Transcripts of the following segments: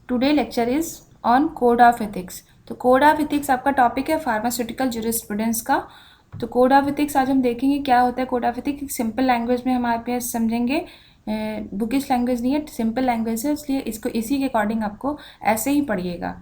Today lecture is on code of ethics. तो code of ethics आपका topic है pharmaceutical jurisprudence का। तो कोड ऑफ एथिक्स आज हम देखेंगे क्या होता है code of ethics. Simple language में हम आप यहाँ समझेंगे, बुकिश लैंग्वेज नहीं है, सिंपल लैंग्वेज है, इसलिए इसको इसी के अकॉर्डिंग आपको ऐसे ही पढ़िएगा।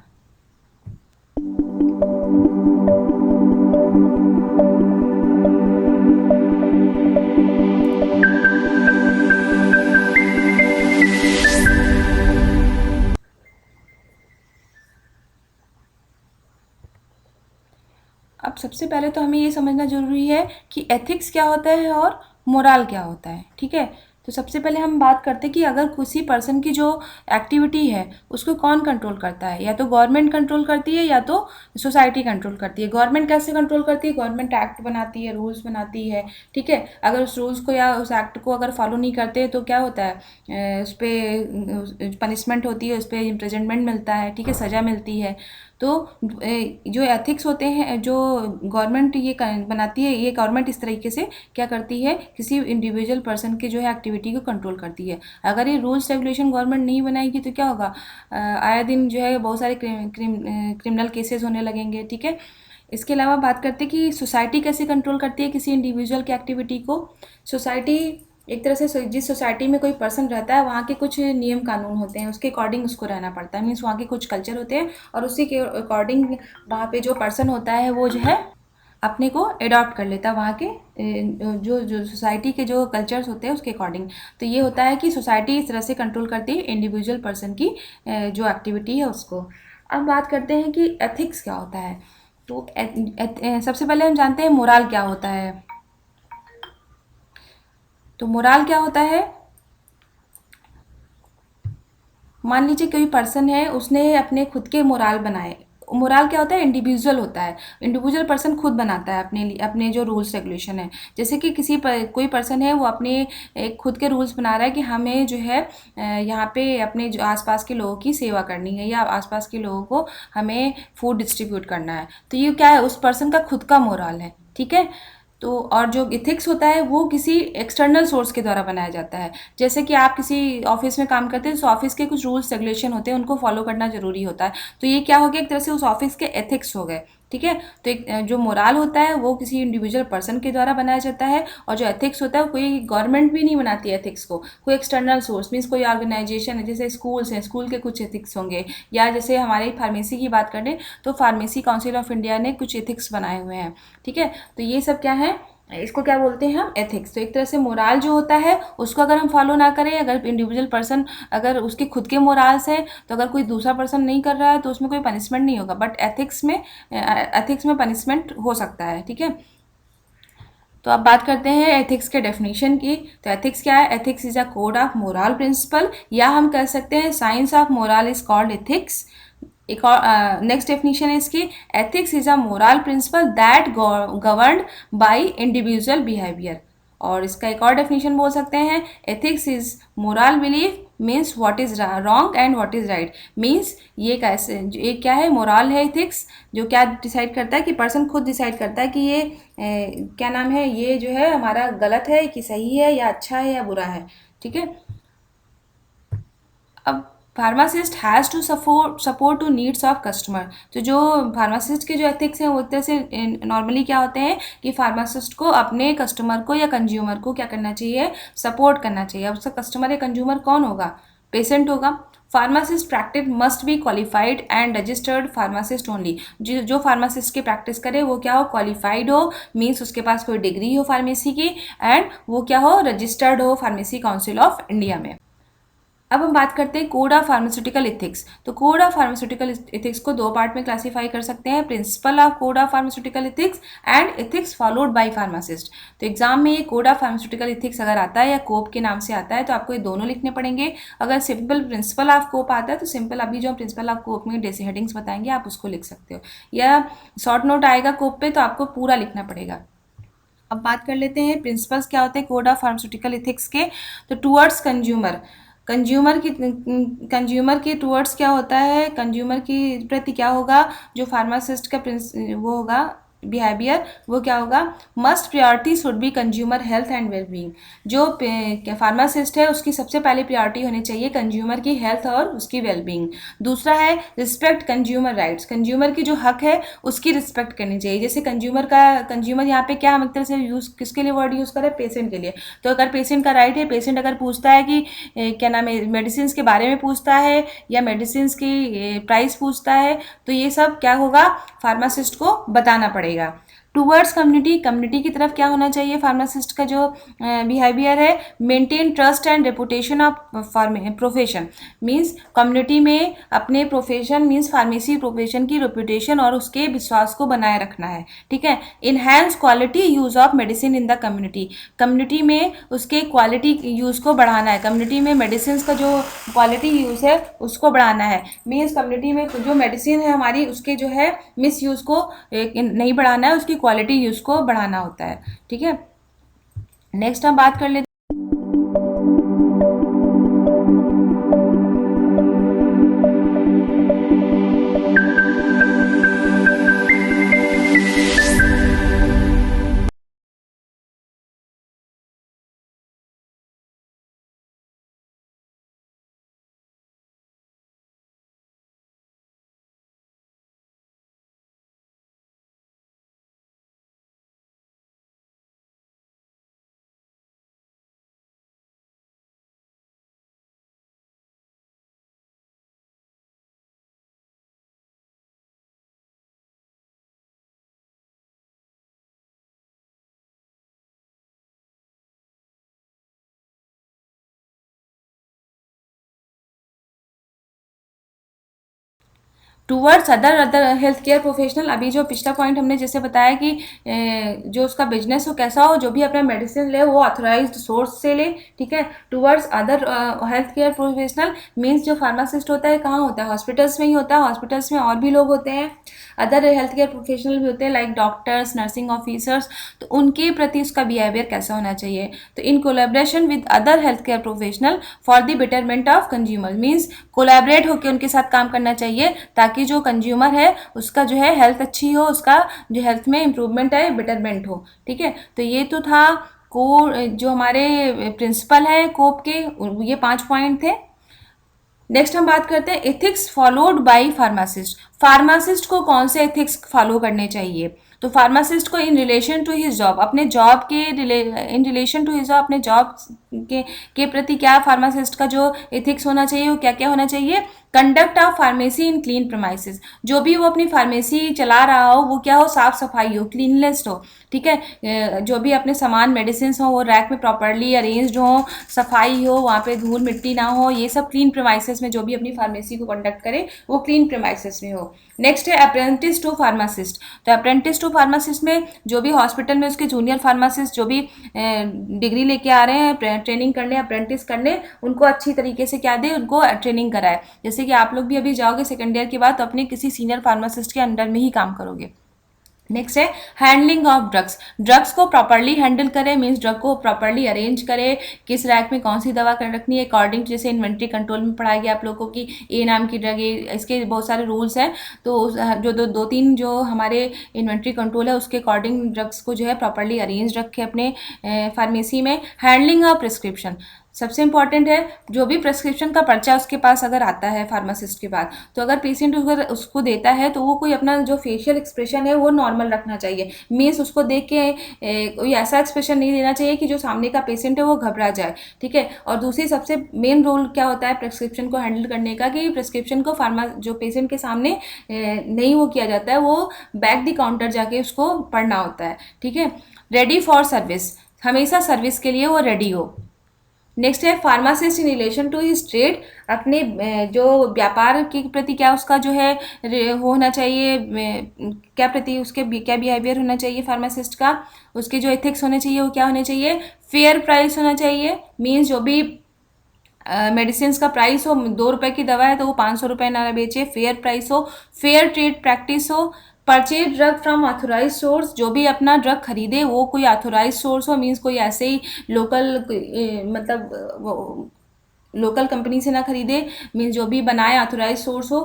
अब सबसे पहले तो हमें ये समझना ज़रूरी है कि एथिक्स क्या होता है और मोरल क्या होता है। ठीक है, तो सबसे पहले हम बात करते हैं कि अगर किसी पर्सन की जो एक्टिविटी है उसको कौन कंट्रोल करता है, या तो गवर्नमेंट कंट्रोल करती है या तो सोसाइटी कंट्रोल करती है। गवर्नमेंट कैसे कंट्रोल करती है? गवर्नमेंट एक्ट बनाती है, रूल्स बनाती है। ठीक है, अगर उस रूल्स को या उस एक्ट को अगर फॉलो नहीं करते तो क्या होता है, उस पर पनिशमेंट होती है, उस पर इम्प्रिजनमेंट मिलता है। ठीक है, सज़ा मिलती है। तो जो एथिक्स होते हैं जो गवर्नमेंट ये बनाती है, ये गवर्नमेंट इस तरीके से क्या करती है, किसी इंडिविजुअल पर्सन के जो है एक्टिविटी को कंट्रोल करती है। अगर ये रूल्स रेगुलेशन गवर्नमेंट नहीं बनाएगी तो क्या होगा, आए दिन जो है बहुत सारे क्रिमिनल केसेस होने लगेंगे। ठीक है, इसके अलावा बात करते हैं कि सोसाइटी कैसे कंट्रोल करती है किसी इंडिविजुअल की एक्टिविटी को। सोसाइटी एक तरह से जिस सोसाइटी में कोई पर्सन रहता है वहाँ के कुछ नियम कानून होते हैं, उसके अकॉर्डिंग उसको रहना पड़ता है। मीन्स वहाँ के कुछ कल्चर होते हैं और उसी के अकॉर्डिंग वहाँ पे जो पर्सन होता है वो जो है अपने को अडॉप्ट कर लेता है वहाँ के जो जो सोसाइटी के जो कल्चर्स होते हैं उसके अकॉर्डिंग। तो ये होता है कि सोसाइटी इस तरह से कंट्रोल करती है इंडिविजुअल पर्सन की जो एक्टिविटी है उसको। अब बात करते हैं कि एथिक्स क्या होता है। तो सबसे पहले हम जानते हैं मोरल क्या होता है। तो मोरल क्या होता है, मान लीजिए कोई पर्सन है, उसने अपने खुद के मोरल बनाए। मोरल क्या होता है? इंडिविजुअल होता है, इंडिविजुअल पर्सन खुद बनाता है अपने लिए अपने जो रूल्स रेगुलेशन है। जैसे कि कोई पर्सन है वो अपने एक खुद के रूल्स बना रहा है कि हमें जो है यहाँ पे अपने जो आसपास के लोगों की सेवा करनी है या आसपास के लोगों को हमें फूड डिस्ट्रीब्यूट करना है। तो ये क्या है, उस पर्सन का खुद का मोरल है। ठीक है, तो और जो इथिक्स होता है वो किसी एक्सटर्नल सोर्स के द्वारा बनाया जाता है। जैसे कि आप किसी ऑफिस में काम करते हैं तो ऑफिस के कुछ रूल्स रेगुलेशन होते हैं, उनको फॉलो करना जरूरी होता है। तो ये क्या हो गया, एक तरह से उस ऑफिस के एथिक्स हो गए। ठीक है, तो एक जो मोरल होता है वो किसी इंडिविजुअल पर्सन के द्वारा बनाया जाता है, और जो एथिक्स होता है कोई गवर्नमेंट भी नहीं बनाती है एथिक्स को, कोई एक्सटर्नल सोर्स मीन्स कोई ऑर्गेनाइजेशन है, जैसे स्कूल्स हैं, स्कूल के कुछ एथिक्स होंगे, या जैसे हमारे फार्मेसी की बात करें तो फार्मेसी काउंसिल ऑफ इंडिया ने कुछ एथिक्स बनाए हुए हैं। ठीक है, तो ये सब क्या है, इसको क्या बोलते हैं हम, एथिक्स। तो एक तरह से मोरल जो होता है उसको अगर हम फॉलो ना करें, अगर इंडिविजुअल पर्सन अगर उसके खुद के मोरल्स हैं तो अगर कोई दूसरा पर्सन नहीं कर रहा है तो उसमें कोई पनिशमेंट नहीं होगा, बट एथिक्स में पनिशमेंट हो सकता है। ठीक है, तो अब बात करते हैं एथिक्स के डेफिनेशन की। तो एथिक्स क्या है? Ethics is a code of moral principle, या हम कह सकते हैं science of moral is called ethics. एक और नेक्स्ट डेफिनेशन है इसकी, ethics is a moral principle that governed by individual behaviour. और इसका एक और डेफिनेशन बोल सकते हैं, ethics is moral belief means what is wrong and what is right. Means ये कैसे, ये क्या है, मोरल है एथिक्स, जो क्या डिसाइड करता है कि पर्सन खुद डिसाइड करता है कि ये क्या नाम है, ये जो है हमारा गलत है कि सही है, या अच्छा है या बुरा है। ठीक है, अब pharmacist has to support to needs of customer. तो जो फार्मासिस्ट के जो एथिक्स हैं वो एक तरह से नॉर्मली क्या होते हैं कि फार्मासिस्ट को अपने कस्टमर को या कंज्यूमर को क्या करना चाहिए, सपोर्ट करना चाहिए। अब उसका कस्टमर या कंज्यूमर कौन होगा? पेशेंट होगा। Pharmacist practice must be qualified and registered pharmacist only. जो फार्मासिस्ट की प्रैक्टिस करे वो क्या हो, क्वालिफाइड हो, मीन्स उसके पास कोई डिग्री हो फार्मेसी की, एंड वो क्या हो, रजिस्टर्ड हो फार्मेसी काउंसिल ऑफ इंडिया में। अब हम बात करते हैं कोड ऑफ फार्मास्यूटिकल इथिक्स। तो कोड ऑफ फार्मास्यूटिकल इथिक्स को दो पार्ट में क्लासीफाई कर सकते हैं, principle of code of pharmaceutical ethics and ethics followed by pharmacist. तो एग्जाम में ये कोड ऑफ फार्मास्यूटिकल इथिक्स अगर आता है या कोप के नाम से आता है तो आपको ये दोनों लिखने पड़ेंगे। अगर सिंपल प्रिंसिपल ऑफ कोप आता है तो सिंपल अभी जो प्रिंसिपल ऑफ कोप में जैसे हेडिंग्स बताएंगे आप उसको लिख सकते हो, या शॉर्ट नोट आएगा कोप पे तो आपको पूरा लिखना पड़ेगा। अब बात कर लेते हैं प्रिंसिपल्स क्या होते हैं कोड ऑफ फार्मास्यूटिकल इथिक्स के। तो टुवर्ड्स कंज्यूमर, कंज्यूमर की टुवर्ड्स क्या होता है, कंज्यूमर की प्रति क्या होगा, जो फार्मासिस्ट का वो होगा बिहेवियर वो क्या होगा, must priority should be consumer health and wellbeing. जो फार्मासिस्ट है उसकी सबसे पहले प्रायोरिटी होनी चाहिए कंज्यूमर की हेल्थ और उसकी वेलबींग। दूसरा है रिस्पेक्ट कंज्यूमर राइट्स, कंज्यूमर की जो हक है उसकी रिस्पेक्ट करनी चाहिए। जैसे कंज्यूमर यहाँ पे क्या हम एक तरह से यूज़ किसके लिए वर्ड यूज़ करें, पेशेंट के लिए। तो अगर पेशेंट का राइट है, पेशेंट अगर पूछता है कि क्या नाम है, मेडिसिन के बारे में पूछता है या मेडिसिन की प्राइस पूछता है, तो ये सब क्या होगा, फार्मासिस्ट को बताना पड़ेगा। टूवर्ड्स कम्युनिटी, कम्युनिटी की तरफ क्या होना चाहिए फार्मासिस्ट का जो बिहेवियर है, maintain trust and reputation of profession. Means community में अपने प्रोफेशन मीन्स फार्मेसी प्रोफेशन की रेपुटेशन और उसके विश्वास को बनाए रखना है, ठीक है। Enhance quality use of medicine in the community, community में उसके क्वालिटी यूज़ को बढ़ाना है, कम्युनिटी में मेडिसिन का जो क्वालिटी यूज़ है उसको बढ़ाना है। मीन्स कम्युनिटी में जो मेडिसिन है हमारी उसके जो है मिस यूज़ को नहीं बढ़ाना है, उसकी क्वालिटी यूज़ को बढ़ाना होता है, ठीक है। नेक्स्ट हम बात कर लेते towards other health care professional, अभी जो पिछला पॉइंट हमने जैसे बताया कि जो उसका बिजनेस हो कैसा हो, जो भी अपना मेडिसिन ले वो ऑथोराइज्ड सोर्स से ले, ठीक है। Towards other health care professional means जो फार्मासिस्ट होता है कहाँ होता है, हॉस्पिटल्स में ही होता है। हॉस्पिटल्स में और भी लोग होते हैं, अदर हेल्थ केयर प्रोफेशनल भी होते हैं लाइक डॉक्टर्स, नर्सिंग ऑफिसर्स, तो उनके प्रति उसका बिहेवियर कैसा होना चाहिए। तो in collaboration with other health care professional for the betterment of consumer, means collaborate होकर उनके साथ काम करना चाहिए ताकि जो कंज्यूमर है उसका जो है हेल्थ अच्छी हो, उसका जो हेल्थ में इंप्रूवमेंट है, बेटरमेंट हो, ठीक है। तो ये तो था को जो हमारे प्रिंसिपल है कोप के, ये 5 पॉइंट थे। नेक्स्ट हम बात करते हैं ethics followed by pharmacist. Pharmacist को कौन से एथिक्स फॉलो करने चाहिए, तो फार्मासिस्ट को in relation to his job, अपने जॉब के in relation to his job, अपने जॉब के प्रति क्या फार्मासिस्ट का जो एथिक्स होना चाहिए वो क्या क्या होना चाहिए। Conduct of pharmacy in clean premises, जो भी वो अपनी फार्मेसी चला रहा हो वो क्या हो, साफ सफाई हो, क्लीननेस हो, ठीक है। जो भी अपने सामान मेडिसिन हो वो रैक में प्रॉपरली अरेंज्ड हो, सफाई हो, वहाँ पे धूल मिट्टी ना हो, ये सब क्लीन प्रमाइसिस में जो भी अपनी फार्मेसी को कंडक्ट करे वो क्लीन प्रमाइसिस में हो। नेक्स्ट है अप्रेंटिस टू फार्मासिस्ट, तो अप्रेंटिस टू फार्मासिस्ट में जो भी हॉस्पिटल में उसके जूनियर फार्मासिस्ट जो भी डिग्री लेके आ रहे हैं ट्रेनिंग करने, अप्रेंटिस करने, उनको अच्छी तरीके से क्या दे, उनको ट्रेनिंग कराए। जैसे कि आप लोग भी अभी जाओगे सेकेंड ईयर के बाद तो अपने किसी सीनियर फार्मासिस्ट के अंडर में ही काम करोगे। नेक्स्ट है हैंडलिंग ऑफ ड्रग्स, ड्रग्स को प्रॉपरली हैंडल करें, मीन्स ड्रग को प्रॉपरली अरेंज करें, किस रैक में कौन सी दवा कर रखनी है अकॉर्डिंग, जैसे इन्वेंट्री कंट्रोल में पढ़ाया गया आप लोगों को कि ए नाम की ड्रग, इसके बहुत सारे रूल्स हैं। तो जो दो तीन जो हमारे इन्वेंट्री कंट्रोल है उसके अकॉर्डिंग ड्रग्स को जो है प्रॉपरली अरेंज रखें अपने फार्मेसी में। हैंडलिंग ऑफ प्रिस्क्रिप्शन सबसे इंपॉर्टेंट है, जो भी प्रेस्क्रिप्शन का पर्चा उसके पास अगर आता है फार्मासिस्ट के पास, तो अगर पेशेंट उसको देता है तो वो कोई अपना जो फेशियल एक्सप्रेशन है वो नॉर्मल रखना चाहिए। मीन्स उसको देख के कोई ऐसा एक्सप्रेशन नहीं देना चाहिए कि जो सामने का पेशेंट है वो घबरा जाए, ठीक है। और दूसरी सबसे मेन रोल क्या होता है प्रेस्क्रिप्शन को हैंडल करने का, कि प्रेस्क्रिप्शन को जो पेशेंट के सामने नहीं वो किया जाता है, वो बैक द काउंटर जाके उसको पढ़ना होता है, ठीक है। रेडी फॉर सर्विस, हमेशा सर्विस के लिए वो रेडी हो। नेक्स्ट है pharmacist in relation to his trade, अपने जो व्यापार के प्रति क्या उसका जो है होना चाहिए, क्या प्रति उसके क्या बिहेवियर होना चाहिए फार्मासिस्ट का, उसके जो एथिक्स होने चाहिए वो क्या होने चाहिए। फेयर प्राइस होना चाहिए, मीन्स जो भी मेडिसिन का प्राइस हो, 2 रुपए की दवा है तो वो 500 रुपये ना बेचे, फेयर प्राइस हो, फेयर ट्रेड प्रैक्टिस हो। Purchase drug from authorise source, जो भी अपना ड्रग खरीदे वो कोई ऑथोराइज सोर्स हो, मीन्स कोई ऐसे ही लोकल लोकल कंपनी से ना खरीदे, मीन्स जो भी बनाए ऑथोराइज सोर्स हो।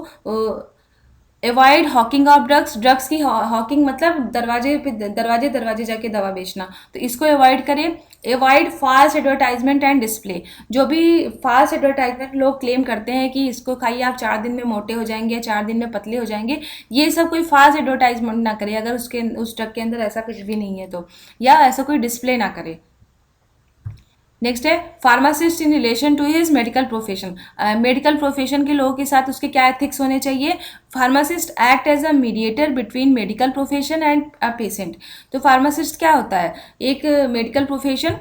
Avoid Hawking of drugs, drugs की हॉकिंग मतलब दरवाजे पे दरवाजे दरवाजे जाके दवा बेचना, तो इसको अवॉइड करें। Avoid fast advertisement and display, जो भी फास्ट एडवर्टाइजमेंट लोग क्लेम करते हैं कि इसको खाइए आप 4 दिन में मोटे हो जाएंगे या 4 दिन में पतले हो जाएंगे, ये सब कोई फास्ट एडवर्टाइजमेंट ना करे अगर उसके उस ड्रग के अंदर ऐसा कुछ भी नहीं है तो, या ऐसा कोई डिस्प्ले ना करे। नेक्स्ट है pharmacist in relation to his medical profession, medical profession के लोगों के साथ उसके क्या एथिक्स होने चाहिए। Pharmacist act as a mediator between medical profession and a patient, तो फार्मासिस्ट क्या होता है, एक medical profession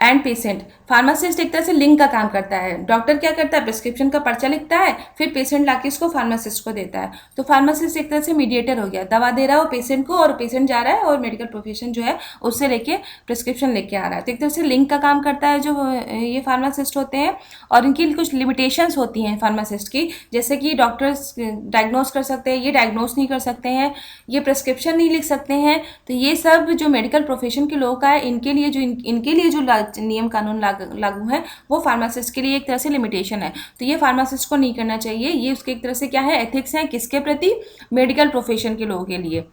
and patient, pharmacist एक तरह से लिंक का काम करता है। डॉक्टर क्या करता है, प्रिस्क्रिप्शन का पर्चा लिखता है, फिर पेशेंट लाके इसको फार्मासिस्ट को देता है, तो फार्मासिस्ट एक तरह से मीडिएटर हो गया, दवा दे रहा है वो पेशेंट को और पेशेंट जा रहा है और मेडिकल प्रोफेशन जो है उससे लेके प्रिस्क्रिप्शन लेके आ रहा है, तो एक तरह से लिंक का काम करता है जो ये फार्मासिस्ट होते हैं। और इनकी कुछ लिमिटेशंस होती हैं फार्मासिस्ट की, जैसे कि डॉक्टर्स डायग्नोस कर सकते हैं, ये डायग्नोस नहीं कर सकते हैं, ये प्रिस्क्रिप्शन नहीं लिख सकते हैं, तो ये सब जो मेडिकल प्रोफेशन के लोग का है इनके लिए जो इनके लिए जो नियम कानून लागू है वो फार्मासिस्ट के लिए एक तरह से लिमिटेशन है, तो ये फार्मासिस्ट को नहीं करना चाहिए, ये उसके एक तरह से क्या है एथिक्स है किसके प्रति, मेडिकल प्रोफेशन के लोगों के लिए।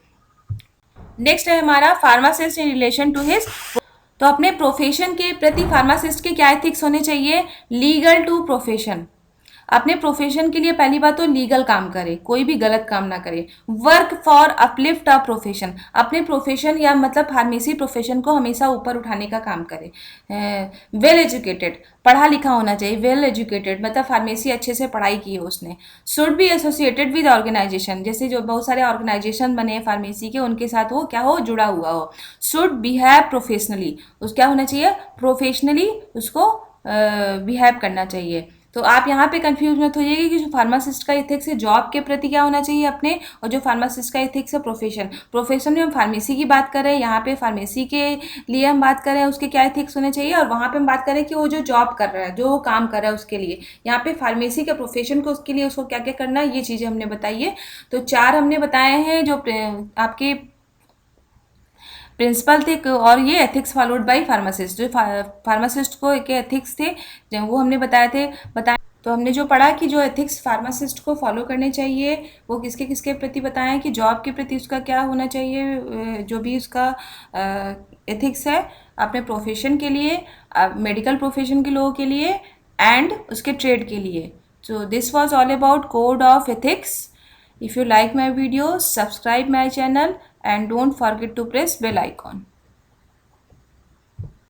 नेक्स्ट है हमारा pharmacist in relation to his, तो अपने प्रोफेशन के प्रति फार्मासिस्ट के क्या एथिक्स होने चाहिए, लीगल टू प्रोफेशन, अपने प्रोफेशन के लिए पहली बात तो लीगल काम करे, कोई भी गलत काम ना करे। Work for uplift a profession, अपने प्रोफेशन या मतलब फार्मेसी प्रोफेशन को हमेशा ऊपर उठाने का काम करे। वेल एजुकेटेड, पढ़ा लिखा होना चाहिए, वेल एजुकेटेड मतलब फार्मेसी अच्छे से पढ़ाई की है उसने। Should be associated with organisation, जैसे जो बहुत सारे ऑर्गेनाइजेशन बने हैं फार्मेसी के उनके साथ वो क्या हो, जुड़ा हुआ हो। शुड बिहेव प्रोफेशनली, उस क्या होना चाहिए, प्रोफेशनली उसको बिहेव करना चाहिए। तो आप यहाँ पे कंफ्यूज मत होइएगा कि जो फार्मासिस्ट का एथिक्स है जॉब के प्रति क्या होना चाहिए अपने, और जो फार्मासिस्ट का एथिक्स है प्रोफेशन में हम फार्मेसी की बात कर रहे हैं, यहाँ पे फार्मेसी के लिए हम बात कर रहे हैं उसके क्या एथिक्स होने चाहिए, और वहाँ पे हम बात करें कि वो जो जॉब कर रहा है जो काम कर रहा है उसके लिए, यहाँ पे फार्मेसी के प्रोफेशन को उसके लिए उसको क्या क्या करना है ये चीज़ें हमने बताई है। तो 4 हमने बताए हैं जो आपके प्रिंसिपल थे, और ये एथिक्स फॉलोड बाय फार्मासिस्ट, जो फार्मासिस्ट को के एथिक्स थे वो हमने बताया। तो हमने जो पढ़ा कि जो एथिक्स फार्मासिस्ट को फॉलो करने चाहिए वो किसके किसके प्रति बताएं, कि जॉब के प्रति उसका क्या होना चाहिए, जो भी उसका एथिक्स है अपने प्रोफेशन के लिए, मेडिकल प्रोफेशन के लोगों के लिए एंड उसके ट्रेड के लिए। So this was all about code of ethics. If you like my video, subscribe my channel and don't forget to press bell icon.